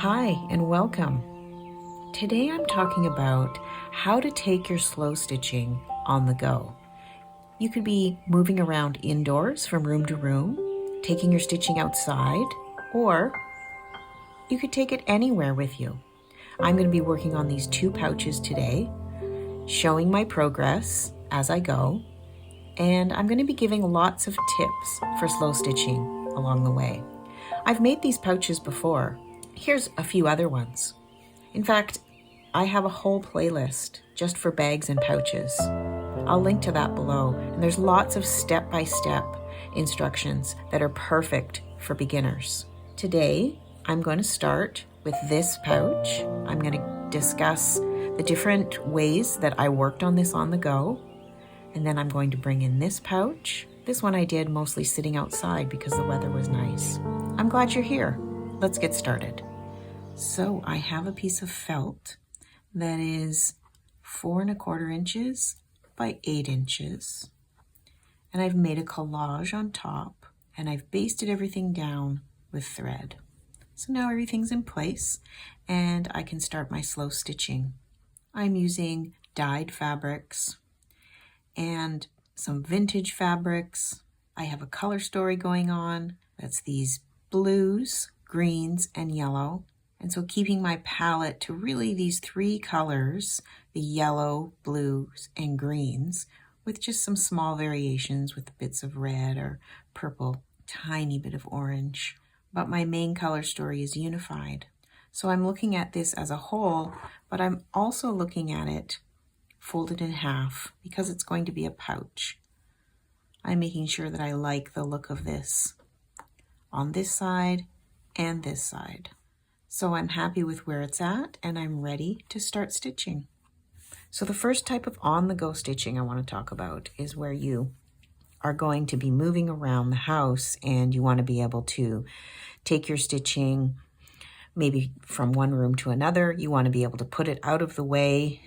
Hi and welcome. Today I'm talking about how to take your slow stitching on the go. You could be moving around indoors from room to room, taking your stitching outside, or you could take it anywhere with you. I'm going to be working on these two pouches today, showing my progress as I go, and I'm going to be giving lots of tips for slow stitching along the way. I've made these pouches before. Here's a few other ones. In fact, I have a whole playlist just for bags and pouches. I'll link to that below, and there's lots of step-by-step instructions that are perfect for beginners. Today, I'm going to start with this pouch. I'm going to discuss the different ways that I worked on this on the go, and then I'm going to bring in this pouch. This one I did mostly sitting outside because the weather was nice. I'm glad you're here. Let's get started. So I have a piece of felt that is 4 1/4 inches by 8 inches. And I've made a collage on top, and I've basted everything down with thread. So now everything's in place and I can start my slow stitching. I'm using dyed fabrics and some vintage fabrics. I have a color story going on. That's these blues, greens, and yellow. And so keeping my palette to really these 3 colors, the yellow, blues, and greens, with just some small variations with bits of red or purple, tiny bit of orange. But my main color story is unified. So I'm looking at this as a whole, but I'm also looking at it folded in half because it's going to be a pouch. I'm making sure that I like the look of this on this side and this side. So I'm happy with where it's at and I'm ready to start stitching. So the first type of on-the-go stitching I want to talk about is where you are going to be moving around the house and you want to be able to take your stitching maybe from one room to another. You want to be able to put it out of the way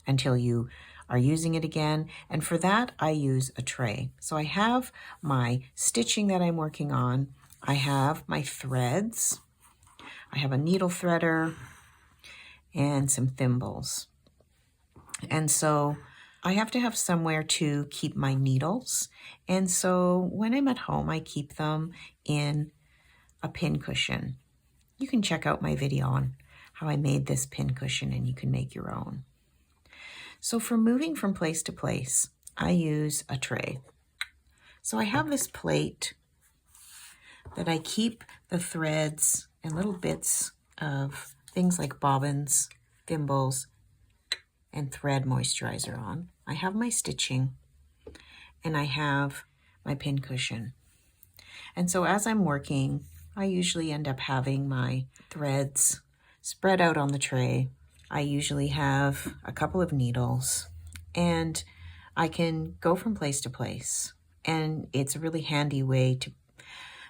until you are using it again. And for that, I use a tray. So I have my stitching that I'm working on. I have my threads. I have a needle threader and some thimbles. And so I have to have somewhere to keep my needles. And so when I'm at home, I keep them in a pin cushion. You can check out my video on how I made this pin cushion and you can make your own. So for moving from place to place, I use a tray. So I have this plate that I keep the threads and little bits of things like bobbins, thimbles, and thread moisturizer on. I have my stitching and I have my pin cushion. And so as I'm working, I usually end up having my threads spread out on the tray. I usually have a couple of needles and I can go from place to place. And it's a really handy way to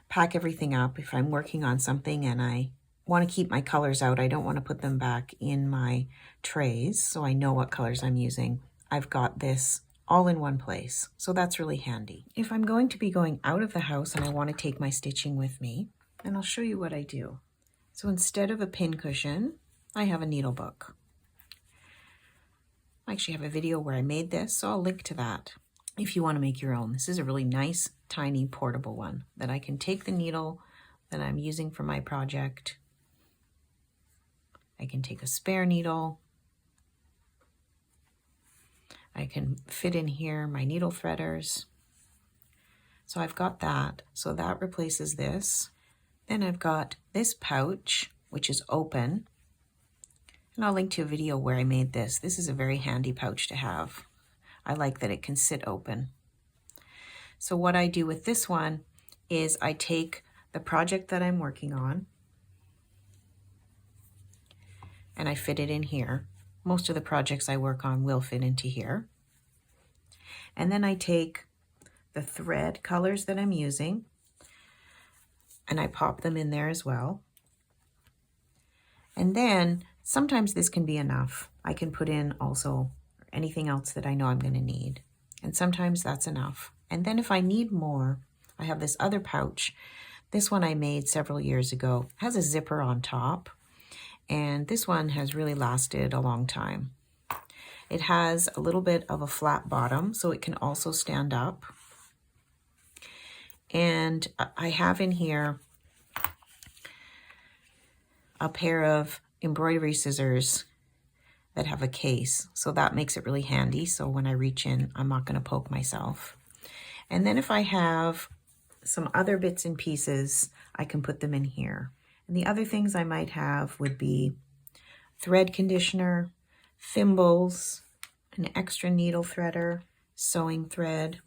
pack everything up if I'm working on something and I want to keep my colors out. I don't want to put them back in my trays, so I know what colors I'm using. I've got this all in one place, so that's really handy. If I'm going to be going out of the house and I want to take my stitching with me, and I'll show you what I do. So instead of a pin cushion, I have a needle book. I actually have a video where I made this, so I'll link to that if you want to make your own. This is a really nice, tiny, portable one that I can take the needle that I'm using for my project. I can take a spare needle. I can fit in here my needle threaders. So I've got that. So that replaces this. Then I've got this pouch, which is open. And I'll link to a video where I made this. This is a very handy pouch to have. I like that it can sit open. So what I do with this one is I take the project that I'm working on and I fit it in here. Most of the projects I work on will fit into here. And then I take the thread colors that I'm using and I pop them in there as well. And then sometimes this can be enough. I can put in also anything else that I know I'm going to need. And sometimes that's enough. And then if I need more, I have this other pouch This one I made several years ago. It has a zipper on top, and this one has really lasted a long time. It has a little bit of a flat bottom, so it can also stand up. And I have in here a pair of embroidery scissors that have a case, so that makes it really handy. So when I reach in, I'm not going to poke myself. And then if I have some other bits and pieces, I can put them in here. And the other things I might have would be thread conditioner, thimbles, an extra needle threader, sewing thread.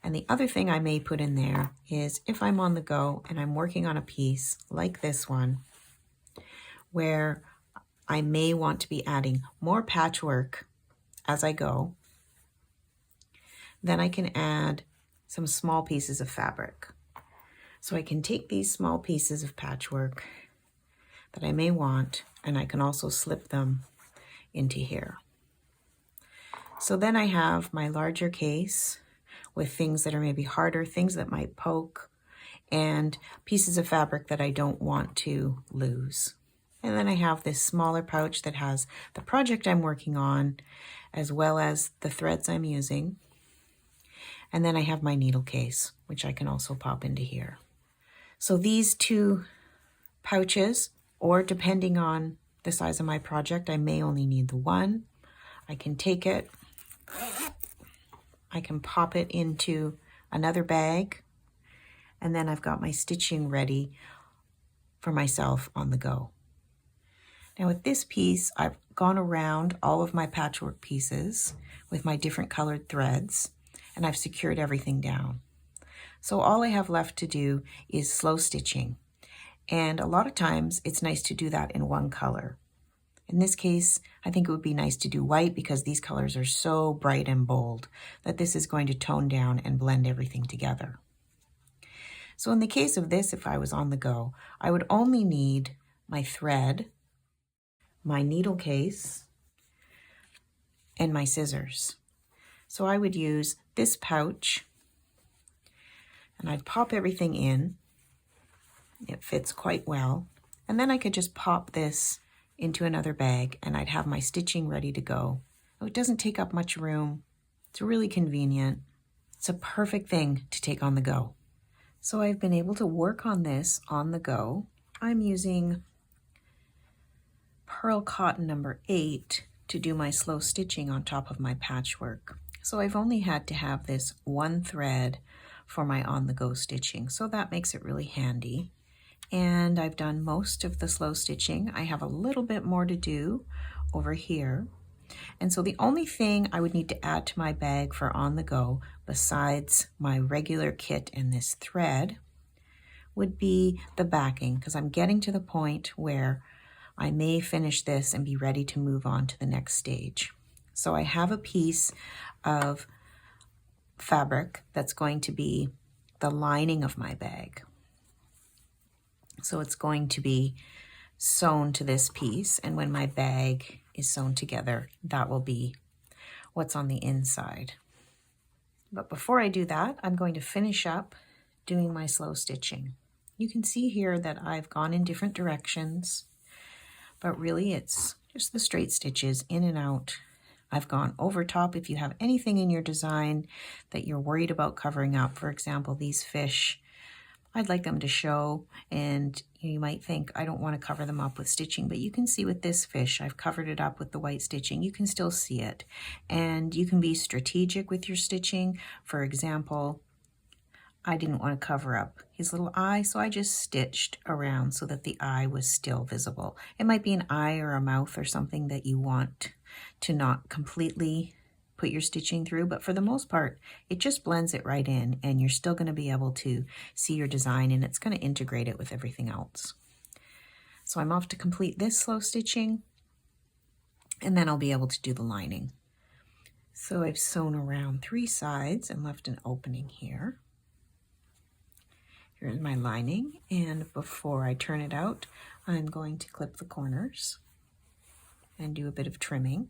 And the other thing I may put in there is if I'm on the go and I'm working on a piece like this one, where I may want to be adding more patchwork as I go, then I can add some small pieces of fabric. So I can take these small pieces of patchwork that I may want, and I can also slip them into here. So then I have my larger case with things that are maybe harder, things that might poke, and pieces of fabric that I don't want to lose. And then I have this smaller pouch that has the project I'm working on, as well as the threads I'm using. And then I have my needle case, which I can also pop into here. So these two pouches, or depending on the size of my project, I may only need the one. I can take it, I can pop it into another bag, and then I've got my stitching ready for myself on the go. Now with this piece, I've gone around all of my patchwork pieces with my different colored threads, and I've secured everything down. So all I have left to do is slow stitching. And a lot of times it's nice to do that in one color. In this case, I think it would be nice to do white because these colors are so bright and bold that this is going to tone down and blend everything together. So in the case of this, if I was on the go, I would only need my thread, my needle case, and my scissors. So I would use this pouch, and I'd pop everything in. It fits quite well. And then I could just pop this into another bag, and I'd have my stitching ready to go. Oh, it doesn't take up much room. It's really convenient. It's a perfect thing to take on the go. So I've been able to work on this on the go. I'm using pearl cotton number 8 to do my slow stitching on top of my patchwork. So I've only had to have this one thread for my on-the-go stitching, so that makes it really handy. And I've done most of the slow stitching. I have a little bit more to do over here. And so the only thing I would need to add to my bag for on the go, besides my regular kit and this thread, would be the backing, because I'm getting to the point where I may finish this and be ready to move on to the next stage. So I have a piece of fabric that's going to be the lining of my bag. So it's going to be sewn to this piece, and when my bag is sewn together, that will be what's on the inside. But before I do that, I'm going to finish up doing my slow stitching. You can see here that I've gone in different directions, but really it's just the straight stitches in and out. I've gone over top. If you have anything in your design that you're worried about covering up, for example, these fish, I'd like them to show, and you might think, I don't want to cover them up with stitching, but you can see with this fish, I've covered it up with the white stitching. You can still see it, and you can be strategic with your stitching. For example, I didn't want to cover up his little eye, so I just stitched around so that the eye was still visible. It might be an eye or a mouth or something that you want to not completely put your stitching through, but for the most part, it just blends it right in, and you're still going to be able to see your design, and it's going to integrate it with everything else. So I'm off to complete this slow stitching, and then I'll be able to do the lining. So I've sewn around 3 sides and left an opening here. Here's my lining, and before I turn it out, I'm going to clip the corners and do a bit of trimming,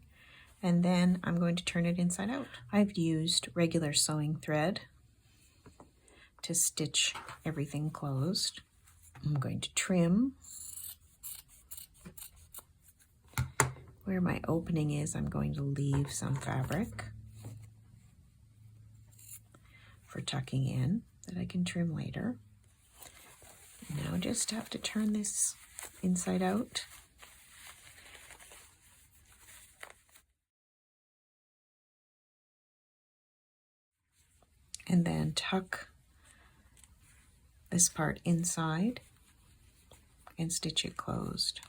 and then I'm going to turn it inside out. I've used regular sewing thread to stitch everything closed. I'm going to trim where my opening is. I'm going to leave some fabric for tucking in that I can trim later. Now just have to turn this inside out. And then tuck this part inside and stitch it closed.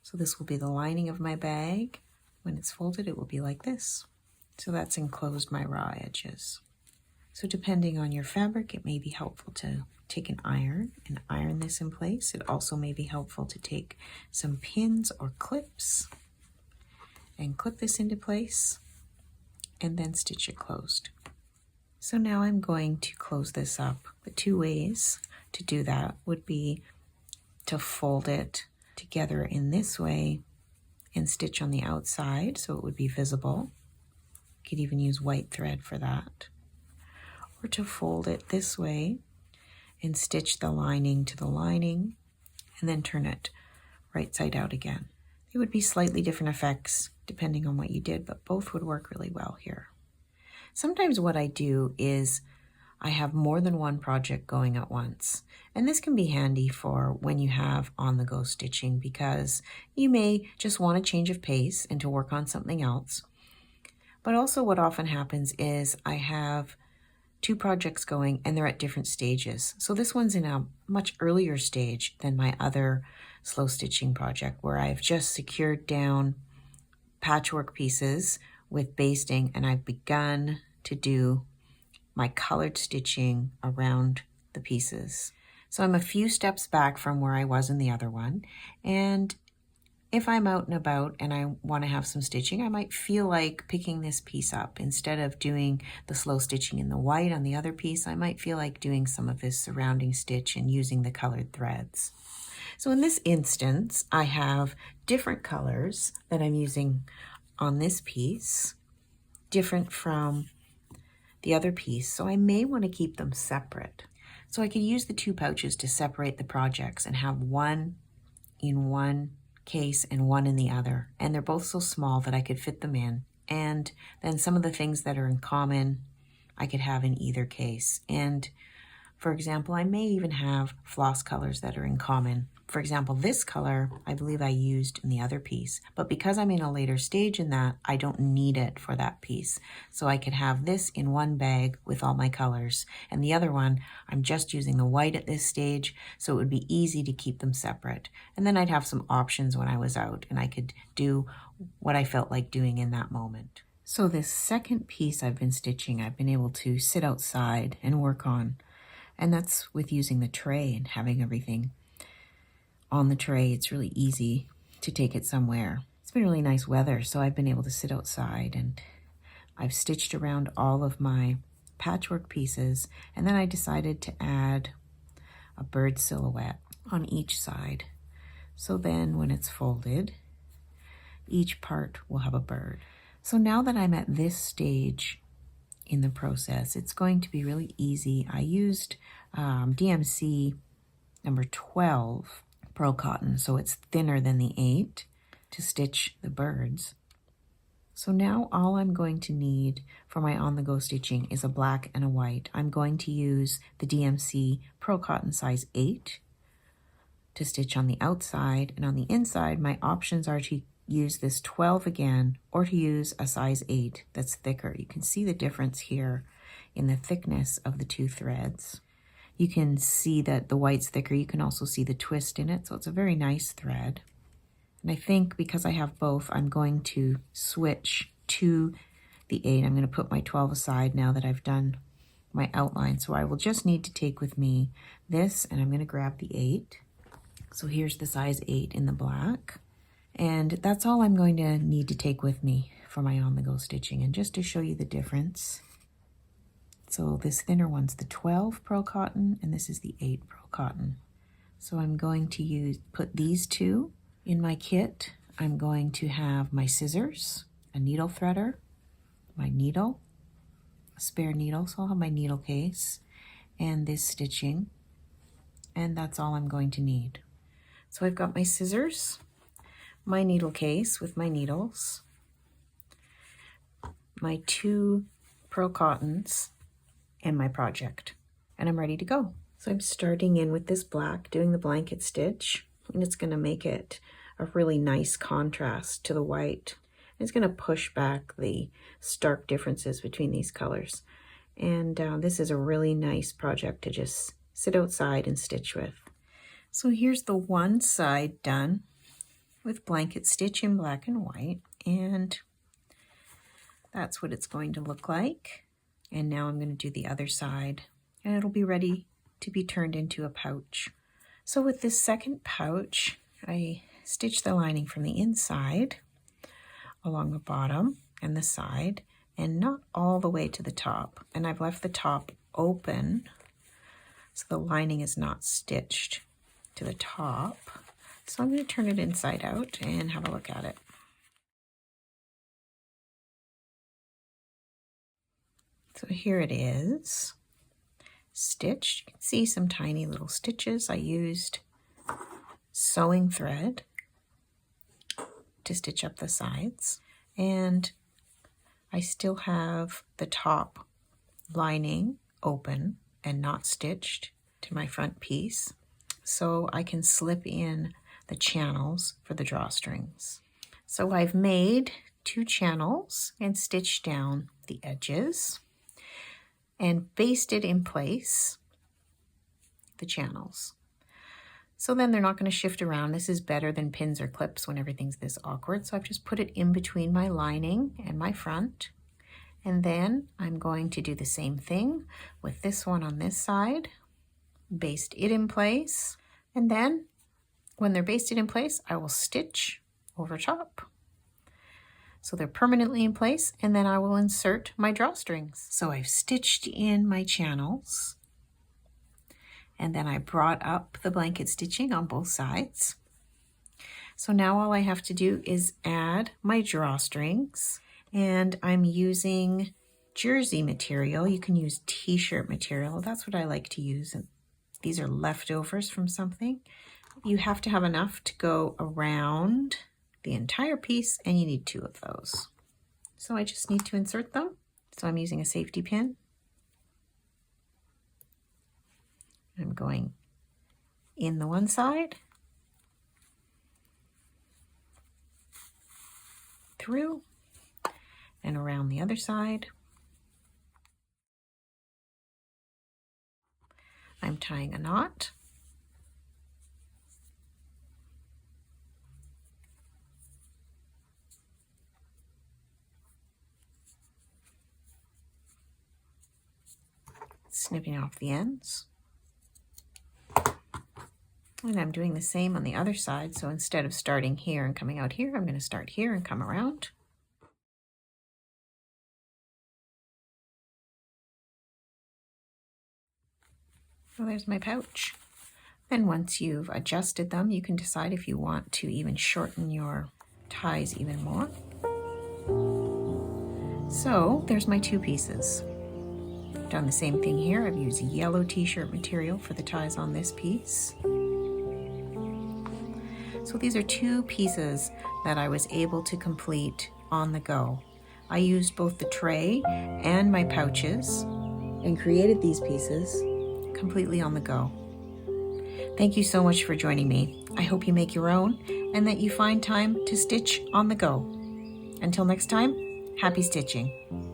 So this will be the lining of my bag. When it's folded, it will be like this. So that's enclosed my raw edges. So depending on your fabric, it may be helpful to take an iron and iron this in place. It also may be helpful to take some pins or clips and clip this into place and then stitch it closed. So now I'm going to close this up. The two ways to do that would be to fold it together in this way and stitch on the outside so it would be visible. You could even use white thread for that. Or to fold it this way and stitch the lining to the lining and then turn it right side out again. It would be slightly different effects depending on what you did, but both would work really well here. Sometimes what I do is I have more than one project going at once. And this can be handy for when you have on-the-go stitching because you may just want a change of pace and to work on something else. But also what often happens is I have two projects going and they're at different stages. So this one's in a much earlier stage than my other slow stitching project where I've just secured down patchwork pieces with basting and I've begun to do my colored stitching around the pieces. So I'm a few steps back from where I was in the other one. And if I'm out and about and I want to have some stitching, I might feel like picking this piece up. Instead of doing the slow stitching in the white on the other piece, I might feel like doing some of this surrounding stitch and using the colored threads. So in this instance, I have different colors that I'm using on this piece, different from the other piece. So I may want to keep them separate. So I could use the two pouches to separate the projects and have one in one case and one in the other. And they're both so small that I could fit them in. And then some of the things that are in common, I could have in either case. And for example, I may even have floss colors that are in common. For example, this color, I believe I used in the other piece, but because I'm in a later stage in that, I don't need it for that piece. So I could have this in one bag with all my colors, and the other one, I'm just using the white at this stage, so it would be easy to keep them separate. And then I'd have some options when I was out, and I could do what I felt like doing in that moment. So this second piece I've been stitching, I've been able to sit outside and work on, and that's with using the tray and having everything on the tray. It's really easy to take it somewhere. It's been really nice weather, so I've been able to sit outside and I've stitched around all of my patchwork pieces, and then I decided to add a bird silhouette on each side. So then when it's folded, each part will have a bird. So now that I'm at this stage in the process, it's going to be really easy. I used DMC number 12 Pearl cotton, so it's thinner than the 8 to stitch the birds. So now all I'm going to need for my on-the-go stitching is a black and a white. I'm going to use the DMC Pearl cotton size 8 to stitch on the outside, and on the inside my options are to use this 12 again or to use a size 8 that's thicker. You can see the difference here in the thickness of the two threads. You can see that the white's thicker. You can also see the twist in it, so it's a very nice thread. And I think because I have both, I'm going to switch to the 8. I'm going to put my 12 aside now that I've done my outline. So I will just need to take with me this, and I'm going to grab the 8. So here's the size 8 in the black. And that's all I'm going to need to take with me for my on-the-go stitching. And just to show you the difference, so this thinner one's the 12 Pearl cotton, and this is the 8 Pearl cotton. So I'm going to put these two in my kit. I'm going to have my scissors, a needle threader, my needle, a spare needle, so I'll have my needle case, and this stitching, and that's all I'm going to need. So I've got my scissors, my needle case with my needles, my 2 pearl cottons, and my project, and I'm ready to go. So I'm starting in with this black, doing the blanket stitch, and it's going to make it a really nice contrast to the white. It's going to push back the stark differences between these colors. And this is a really nice project to just sit outside and stitch with. So here's the one side done with blanket stitch in black and white, and that's what it's going to look like. And now I'm going to do the other side, and it'll be ready to be turned into a pouch. So with this second pouch, I stitch the lining from the inside along the bottom and the side, and not all the way to the top. And I've left the top open so the lining is not stitched to the top. So I'm going to turn it inside out and have a look at it. So here it is, stitched. You can see some tiny little stitches. I used sewing thread to stitch up the sides, and I still have the top lining open and not stitched to my front piece, so I can slip in the channels for the drawstrings. So I've made 2 channels and stitched down the edges and basted in place the channels. So then they're not going to shift around. This is better than pins or clips when everything's this awkward. So I've just put it in between my lining and my front. And then I'm going to do the same thing with this one on this side, baste it in place. And then when they're basted in place, I will stitch over top. So they're permanently in place, and then I will insert my drawstrings. So I've stitched in my channels, and then I brought up the blanket stitching on both sides. So now all I have to do is add my drawstrings, and I'm using jersey material. You can use t-shirt material. That's what I like to use. And these are leftovers from something. You have to have enough to go around the entire piece, and you need 2 of those. So I just need to insert them. So I'm using a safety pin. I'm going in the one side, through, and around the other side. I'm tying a knot. Snipping off the ends. And I'm doing the same on the other side. So instead of starting here and coming out here, I'm going to start here and come around. So there's my pouch. Then once you've adjusted them, you can decide if you want to even shorten your ties even more. So there's my 2 pieces. I've done the same thing here. I've used yellow t-shirt material for the ties on this piece. So these are 2 pieces that I was able to complete on the go. I used both the tray and my pouches and created these pieces completely on the go. Thank you so much for joining me. I hope you make your own and that you find time to stitch on the go. Until next time, happy stitching.